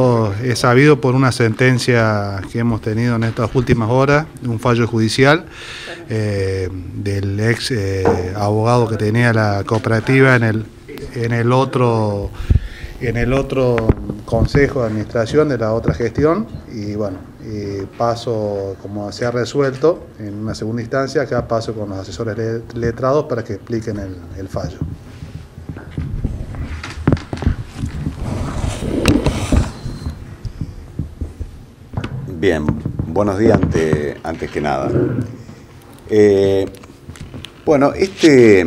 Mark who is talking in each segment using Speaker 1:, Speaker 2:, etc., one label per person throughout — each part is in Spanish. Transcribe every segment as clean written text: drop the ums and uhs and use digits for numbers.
Speaker 1: Es sabido por una sentencia que hemos tenido en estas últimas horas, un fallo judicial del ex abogado que tenía la cooperativa en el otro consejo de administración de la otra gestión, y bueno, paso, como se ha resuelto en una segunda instancia, acá paso con los asesores letrados para que expliquen el fallo.
Speaker 2: Bien, buenos días antes que nada. Bueno, este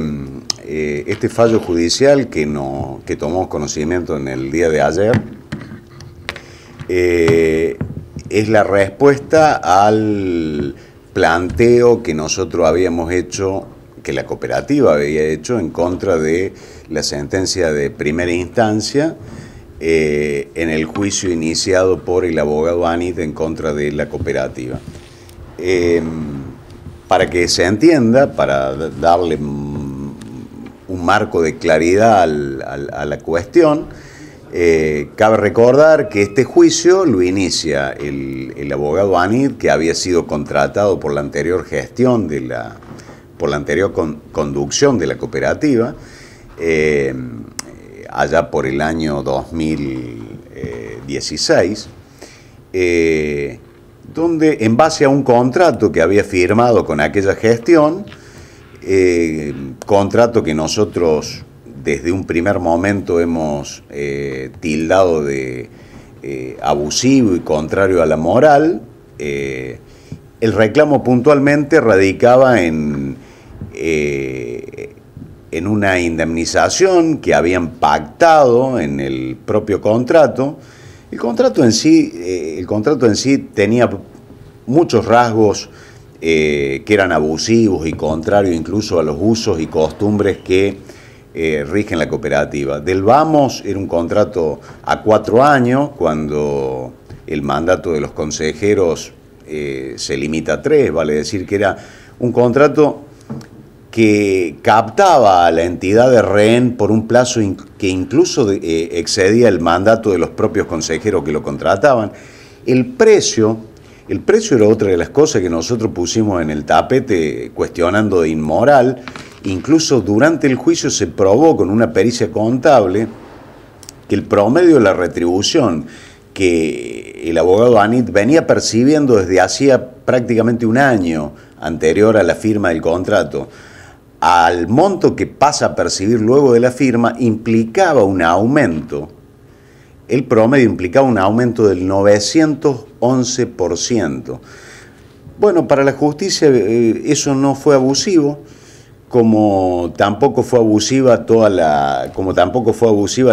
Speaker 2: fallo judicial que tomamos conocimiento en el día de ayer es la respuesta al planteo que nosotros habíamos hecho, que la cooperativa había hecho en contra de la sentencia de primera instancia en el juicio iniciado por el abogado Anit en contra de la cooperativa. Para que se entienda, para darle un marco de claridad a la cuestión, cabe recordar que este juicio lo inicia el abogado Anit, que había sido contratado por la anterior gestión, por la anterior conducción de la cooperativa, allá por el año 2016, donde en base a un contrato que había firmado con aquella gestión, contrato que nosotros desde un primer momento hemos tildado de abusivo y contrario a la moral, el reclamo puntualmente radicaba en una indemnización que habían pactado en el propio contrato. El contrato en sí tenía muchos rasgos que eran abusivos y contrarios incluso a los usos y costumbres que rigen la cooperativa. Del vamos era un contrato a 4 años, cuando el mandato de los consejeros se limita a 3, vale decir que era un contrato que captaba a la entidad de rehén por un plazo que incluso excedía el mandato de los propios consejeros que lo contrataban. El precio era otra de las cosas que nosotros pusimos en el tapete cuestionando de inmoral. Incluso durante el juicio se probó con una pericia contable que el promedio de la retribución que el abogado Anit venía percibiendo desde hacía prácticamente un año anterior a la firma del contrato, al monto que pasa a percibir luego de la firma, implicaba un aumento. El promedio implicaba un aumento del 911%. Bueno, para la justicia eso no fue abusivo, como tampoco fue abusiva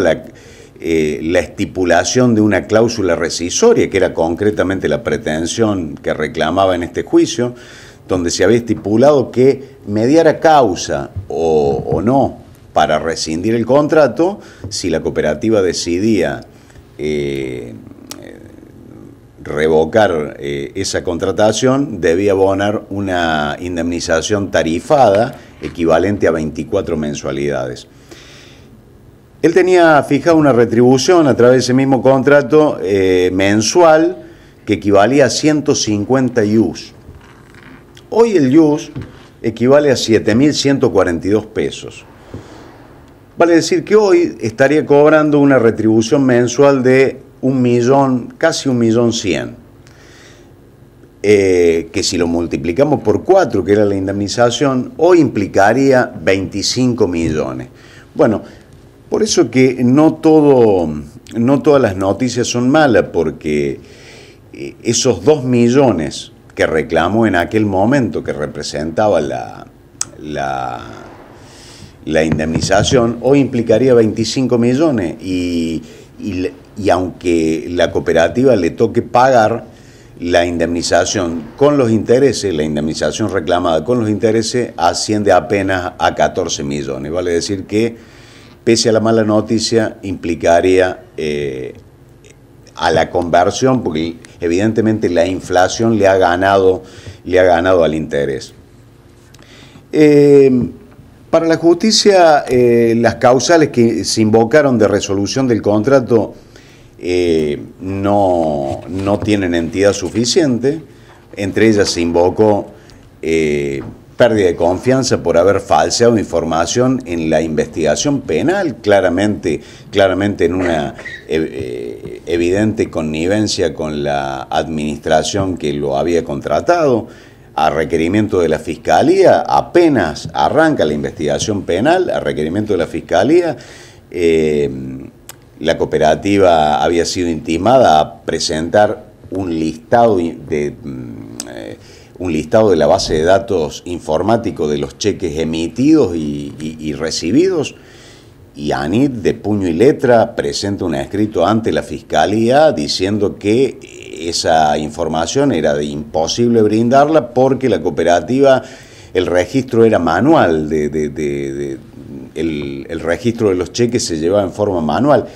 Speaker 2: la estipulación de una cláusula rescisoria, que era concretamente la pretensión que reclamaba en este juicio, donde se había estipulado que mediara causa o no para rescindir el contrato. Si la cooperativa decidía revocar esa contratación, debía abonar una indemnización tarifada equivalente a 24 mensualidades. Él tenía fijada una retribución a través de ese mismo contrato mensual que equivalía a 150 IUs. Hoy el IUS equivale a 7.142 pesos. Vale decir que hoy estaría cobrando una retribución mensual de 1 millón, casi 1.100.000. Que si lo multiplicamos por 4, que era la indemnización, hoy implicaría 25 millones. Bueno, por eso que no todas las noticias son malas, porque esos 2 millones que reclamó en aquel momento, que representaba la indemnización, hoy implicaría 25 millones y aunque la cooperativa le toque pagar la indemnización con los intereses, la indemnización reclamada con los intereses asciende apenas a 14 millones. Vale decir que, pese a la mala noticia, implicaría a la conversión, porque evidentemente la inflación le ha ganado al interés. Para la justicia, las causales que se invocaron de resolución del contrato no tienen entidad suficiente. Entre ellas se invocó pérdida de confianza por haber falseado información en la investigación penal, claramente en una evidente connivencia con la administración que lo había contratado. A requerimiento de la Fiscalía, apenas arranca la investigación penal, a requerimiento de la Fiscalía, la cooperativa había sido intimada a presentar un listado de la base de datos informático de los cheques emitidos y recibidos, y ANIT de puño y letra presenta un escrito ante la Fiscalía diciendo que esa información era imposible brindarla porque la cooperativa, el registro era manual, el registro de los cheques se llevaba en forma manual.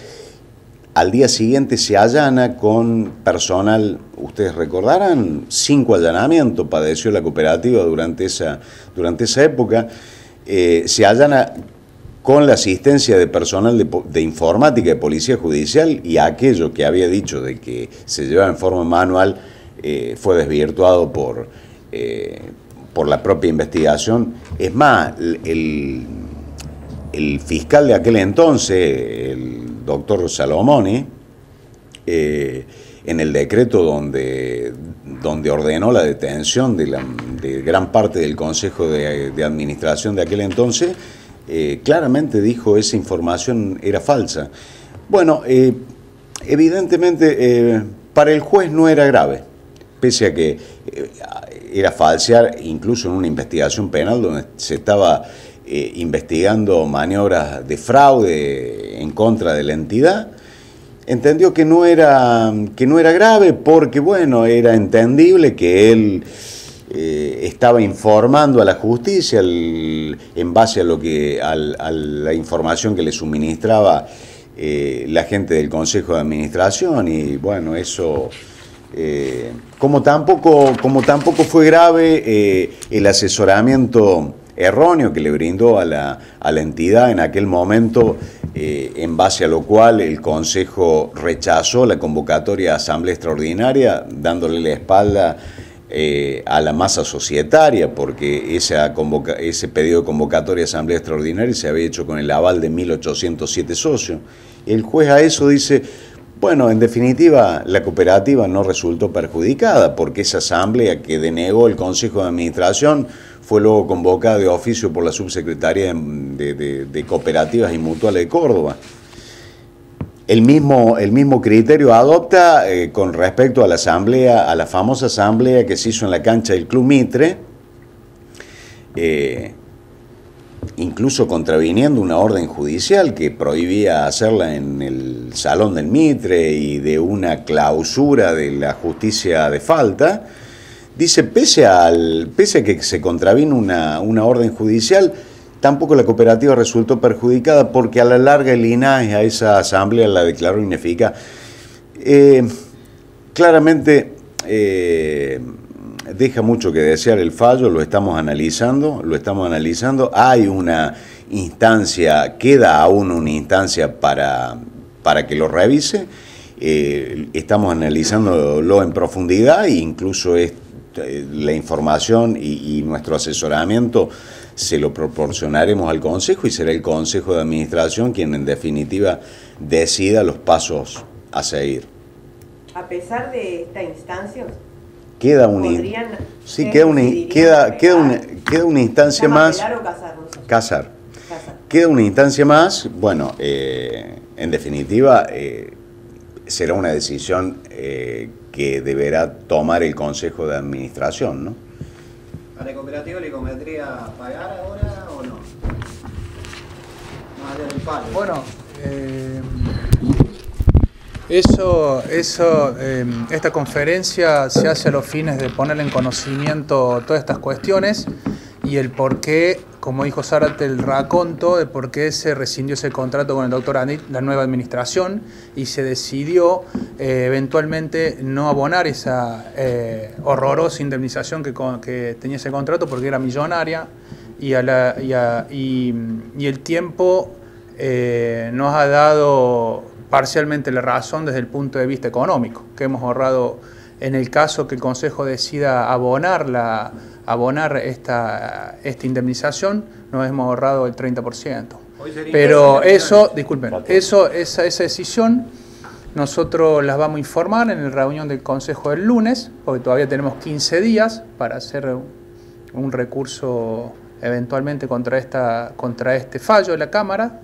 Speaker 2: Al día siguiente se allana con personal, ustedes recordarán, 5 allanamientos padeció la cooperativa durante esa época. Se allana con la asistencia de personal de informática de Policía Judicial, y aquello que había dicho de que se llevaba en forma manual fue desvirtuado por la propia investigación. Es más, el fiscal de aquel entonces, el doctor Salomoni, en el decreto donde ordenó la detención de gran parte del Consejo de Administración de aquel entonces, claramente dijo esa información era falsa. Bueno, evidentemente para el juez no era grave, pese a que era falsear incluso en una investigación penal donde se estaba investigando maniobras de fraude en contra de la entidad. Entendió que no era grave porque, bueno, era entendible que él estaba informando a la justicia en base a la información que le suministraba la gente del Consejo de Administración, y bueno, eso como tampoco fue grave el asesoramiento erróneo que le brindó a la entidad en aquel momento, en base a lo cual el Consejo rechazó la convocatoria a Asamblea Extraordinaria, dándole la espalda a la masa societaria, porque ese pedido de convocatoria a Asamblea Extraordinaria se había hecho con el aval de 1.807 socios. El juez a eso dice, bueno, en definitiva, la cooperativa no resultó perjudicada, porque esa asamblea que denegó el Consejo de Administración fue luego convocada de oficio por la Subsecretaría de Cooperativas y Mutuales de Córdoba. El mismo criterio adopta con respecto a la asamblea, a la famosa asamblea que se hizo en la cancha del Club Mitre, incluso contraviniendo una orden judicial que prohibía hacerla en el Salón del Mitre y de una clausura de la justicia de falta. Dice, pese a que se contravino una orden judicial, tampoco la cooperativa resultó perjudicada porque a la larga el INAE a esa asamblea la declaró ineficaz. Claramente deja mucho que desear el fallo, lo estamos analizando. Hay una instancia, queda aún una instancia para que lo revise. Estamos analizándolo en profundidad e incluso la información y nuestro asesoramiento se lo proporcionaremos al Consejo y será el Consejo de Administración quien en definitiva decida los pasos a seguir.
Speaker 3: A pesar de esta instancia,
Speaker 2: queda una instancia más.
Speaker 3: ¿Apelar o casar?
Speaker 2: Casar. Queda una instancia más. Bueno, en definitiva será una decisión que deberá tomar el Consejo de Administración, ¿no?
Speaker 4: ¿A la cooperativa le convendría pagar ahora o no? Más allá del pago.
Speaker 5: Bueno, esta conferencia se hace a los fines de poner en conocimiento todas estas cuestiones y el por qué, como dijo Zárate, el raconto de por qué se rescindió ese contrato con el doctor Anit, la nueva administración, y se decidió eventualmente no abonar esa horrorosa indemnización que tenía ese contrato porque era millonaria, y el tiempo nos ha dado parcialmente la razón desde el punto de vista económico, que hemos ahorrado, en el caso que el Consejo decida abonar esta indemnización, nos hemos ahorrado el 30%. Pero eso, disculpen, esa decisión nosotros las vamos a informar en la reunión del Consejo del lunes, porque todavía tenemos 15 días para hacer un recurso eventualmente contra este fallo de la Cámara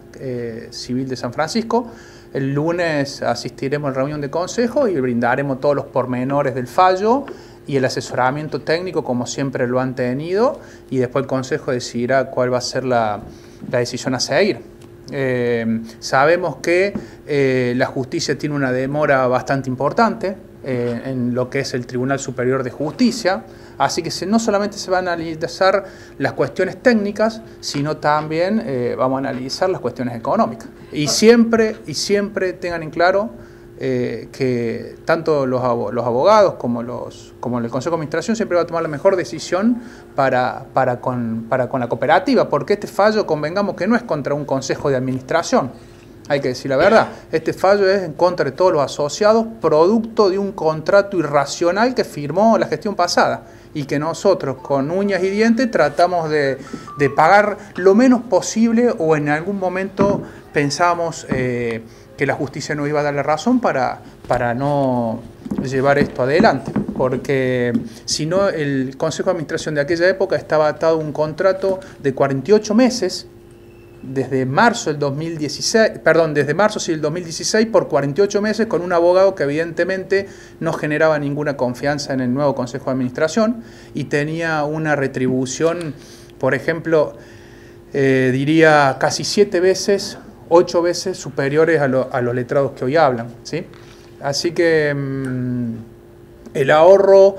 Speaker 5: Civil de San Francisco. El lunes asistiremos a la reunión de consejo y brindaremos todos los pormenores del fallo y el asesoramiento técnico como siempre lo han tenido, y después el consejo decidirá cuál va a ser la decisión a seguir. Sabemos que la justicia tiene una demora bastante importante en lo que es el Tribunal Superior de Justicia, así que no solamente se van a analizar las cuestiones técnicas, sino también vamos a analizar las cuestiones económicas. Y siempre tengan en claro que tanto los abogados como el Consejo de Administración siempre va a tomar la mejor decisión para con la cooperativa, porque este fallo, convengamos que no es contra un Consejo de Administración, hay que decir la verdad, este fallo es en contra de todos los asociados, producto de un contrato irracional que firmó la gestión pasada y que nosotros con uñas y dientes tratamos de pagar lo menos posible, o en algún momento pensábamos que la justicia nos iba a dar la razón para no llevar esto adelante, porque si no, el Consejo de Administración de aquella época estaba atado a un contrato de 48 meses, desde marzo del 2016, desde marzo del 2016 por 48 meses, con un abogado que evidentemente no generaba ninguna confianza en el nuevo Consejo de Administración y tenía una retribución, por ejemplo, diría casi 8 veces superiores a los letrados que hoy hablan, ¿sí? Así que el ahorro,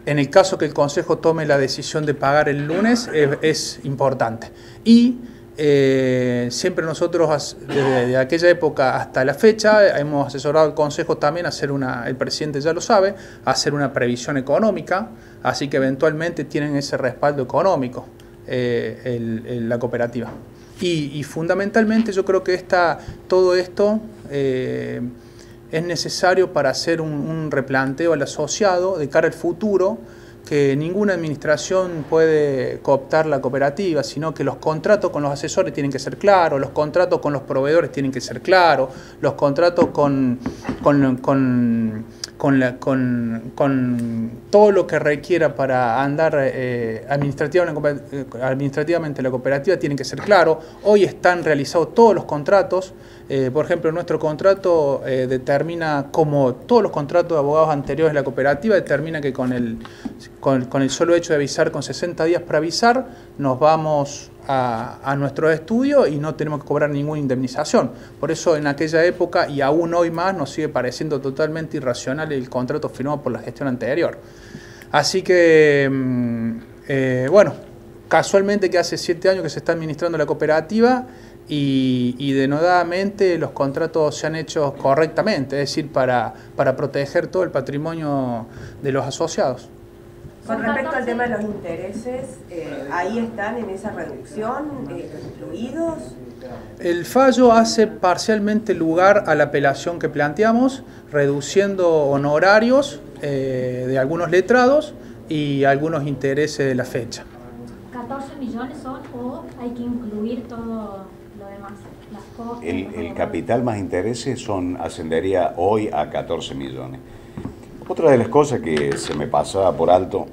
Speaker 5: en el caso que el Consejo tome la decisión de pagar el lunes, es importante. Y siempre nosotros, desde aquella época hasta la fecha, hemos asesorado al Consejo también a hacer el presidente ya lo sabe, a hacer una previsión económica, así que eventualmente tienen ese respaldo económico la cooperativa. Y fundamentalmente yo creo que todo esto es necesario para hacer un replanteo al asociado de cara al futuro, que ninguna administración puede cooptar la cooperativa, sino que los contratos con los asesores tienen que ser claros, los contratos con los proveedores tienen que ser claros, los contratos con todo lo que requiera para andar administrativamente la cooperativa tienen que ser claros. Hoy están realizados todos los contratos. Por ejemplo, nuestro contrato determina, como todos los contratos de abogados anteriores de la cooperativa, determina que con el solo hecho de avisar con 60 días para avisar, nos vamos a nuestro estudio y no tenemos que cobrar ninguna indemnización. Por eso en aquella época, y aún hoy más, nos sigue pareciendo totalmente irracional el contrato firmado por la gestión anterior. Así que, bueno, casualmente que hace 7 años que se está administrando la cooperativa, y denodadamente los contratos se han hecho correctamente, es decir, para proteger todo el patrimonio de los asociados.
Speaker 3: Con respecto al tema de los intereses, ¿ahí están en esa reducción incluidos?
Speaker 5: El fallo hace parcialmente lugar a la apelación que planteamos, reduciendo honorarios de algunos letrados y algunos intereses de la fecha.
Speaker 6: ¿14 millones son o hay que incluir todo lo demás? Las costas,
Speaker 2: el capital más intereses ascendería hoy a 14 millones. Otra de las cosas que se me pasaba por alto,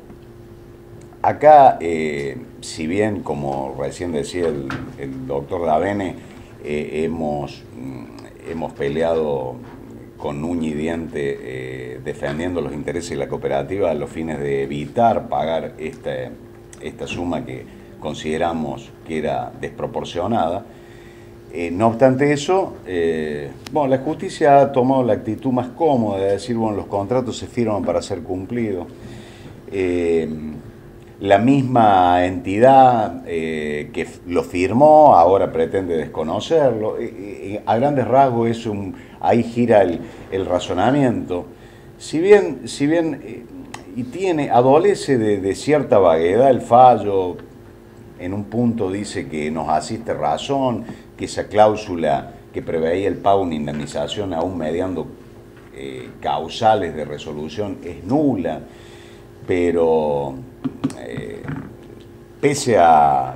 Speaker 2: acá, si bien, como recién decía el doctor Davene, hemos peleado con uña y diente defendiendo los intereses de la cooperativa a los fines de evitar pagar esta suma que consideramos que era desproporcionada. No obstante eso, bueno, la justicia ha tomado la actitud más cómoda de decir, bueno, los contratos se firman para ser cumplidos. La misma entidad que lo firmó ahora pretende desconocerlo. A grandes rasgos ahí gira el razonamiento. Si bien adolece de cierta vaguedad el fallo, en un punto dice que nos asiste razón, que esa cláusula que preveía el pago de indemnización aún mediando causales de resolución es nula, pero pese a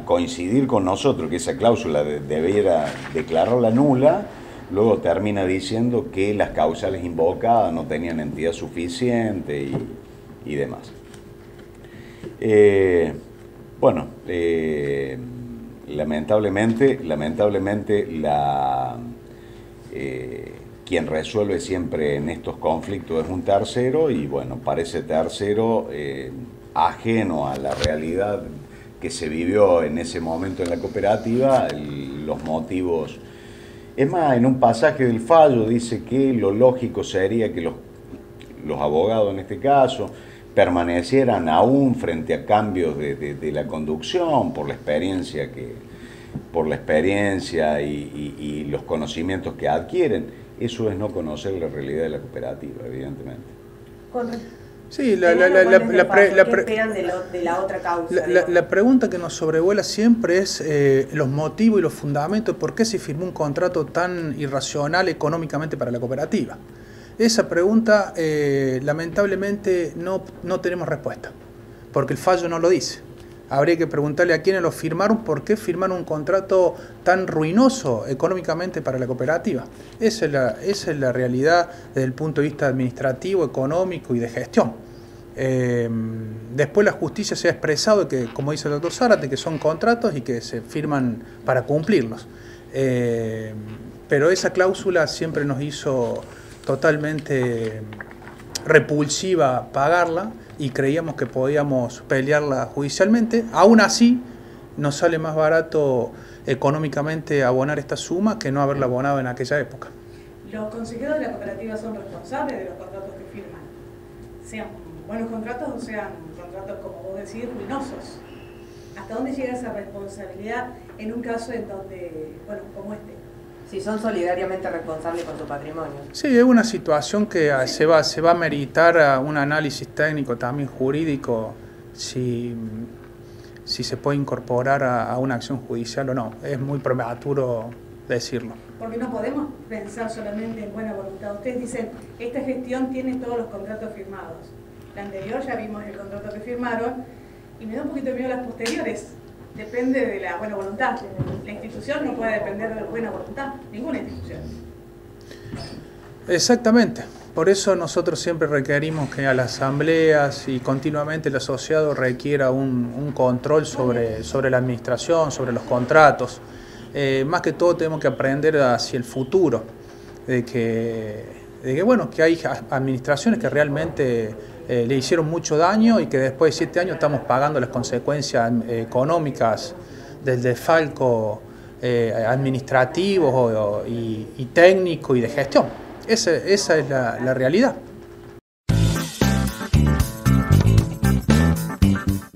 Speaker 2: coincidir con nosotros que esa cláusula debiera declararla nula, luego termina diciendo que las causales invocadas no tenían entidad suficiente y demás. Bueno, lamentablemente quien resuelve siempre en estos conflictos es un tercero y bueno, para ese tercero ajeno a la realidad que se vivió en ese momento en la cooperativa, los motivos. Es más, en un pasaje del fallo dice que lo lógico sería que los abogados en este caso permanecieran aún frente a cambios de la conducción por la experiencia y los conocimientos que adquieren. Eso es no conocer la realidad de la cooperativa, evidentemente.
Speaker 5: Sí,
Speaker 3: ¿Qué esperan de la otra causa?
Speaker 5: La pregunta que nos sobrevuela siempre es los motivos y los fundamentos de por qué se firmó un contrato tan irracional económicamente para la cooperativa. Esa pregunta, lamentablemente, no tenemos respuesta, porque el fallo no lo dice. Habría que preguntarle a quienes lo firmaron por qué firmaron un contrato tan ruinoso económicamente para la cooperativa. Esa es la realidad desde el punto de vista administrativo, económico y de gestión. Después la justicia se ha expresado que, como dice el doctor Zárate, que son contratos y que se firman para cumplirlos. Pero esa cláusula siempre nos hizo totalmente repulsiva pagarla y creíamos que podíamos pelearla judicialmente. Aún así, nos sale más barato económicamente abonar esta suma que no haberla abonado en aquella época.
Speaker 7: Los consejeros de la cooperativa son responsables de los contratos que firman, sean buenos contratos o sean contratos, como vos decís, ruinosos. ¿Hasta dónde llega esa responsabilidad en un caso en donde, bueno, como este?
Speaker 3: Si son solidariamente responsables con su patrimonio.
Speaker 5: Sí, es una situación que se va a meritar a un análisis técnico, también jurídico, si se puede incorporar a una acción judicial o no. Es muy prematuro decirlo.
Speaker 7: Porque no podemos pensar solamente en buena voluntad. Ustedes dicen, esta gestión tiene todos los contratos firmados. La anterior ya vimos el contrato que firmaron y me da un poquito de miedo las posteriores. Depende de la buena voluntad. La institución no puede depender de la buena voluntad, ninguna institución.
Speaker 5: Exactamente. Por eso nosotros siempre requerimos que a las asambleas y continuamente el asociado requiera un control sobre la administración, sobre los contratos. Más que todo tenemos que aprender hacia el futuro, de que hay administraciones que realmente le hicieron mucho daño y que después de 7 años estamos pagando las consecuencias económicas del desfalco administrativo y técnico y de gestión. Esa es la realidad.